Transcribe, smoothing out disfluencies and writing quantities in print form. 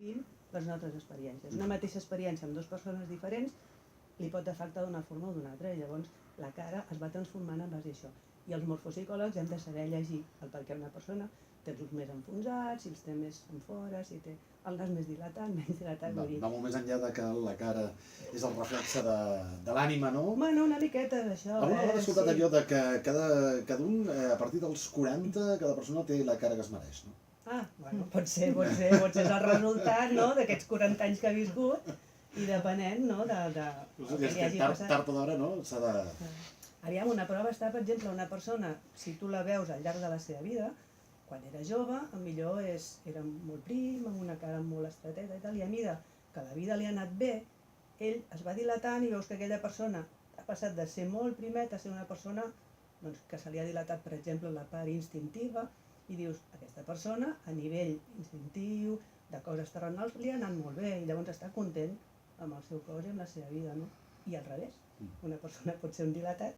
les nostres experiències. Una mateixa experiència amb dues persones diferents li pot afectar d'una forma o d'una altra, i llavors la cara es va transformant en base a això. I els morfopsicòlegs hem de saber llegir el perquè una persona té els ulls més enfonsats, si els té més enfora, si té el nas més dilatat, menys dilatat. Va molt més enllà de que la cara és el reflexe de l'ànima, no? Bueno, una miqueta d'això. Alguna vegada he escoltat allò de que cada un, a partir dels 40, cada persona té la cara que es mereix, no? Ah, bueno, pot ser el resultat, no?, d'aquests 40 anys que ha viscut, i depenent, no?, del que li hagi passat. Tard o d'hora, no?, s'ha de... Aviam, una prova està, per exemple, una persona, si tu la veus al llarg de la seva vida, quan era jove, millor era molt prim, amb una cara molt estreteta i tal, i a mesura que la vida li ha anat bé, ell es va dilatant i veus que aquella persona ha passat de ser molt primet a ser una persona que se li ha dilatat, per exemple, la part instintiva, i dius, aquesta persona, a nivell instintiu, de coses terrenals, li ha anat molt bé, i llavors està content amb el seu cos i amb la seva vida, no? I al revés, una persona pot ser un dilatat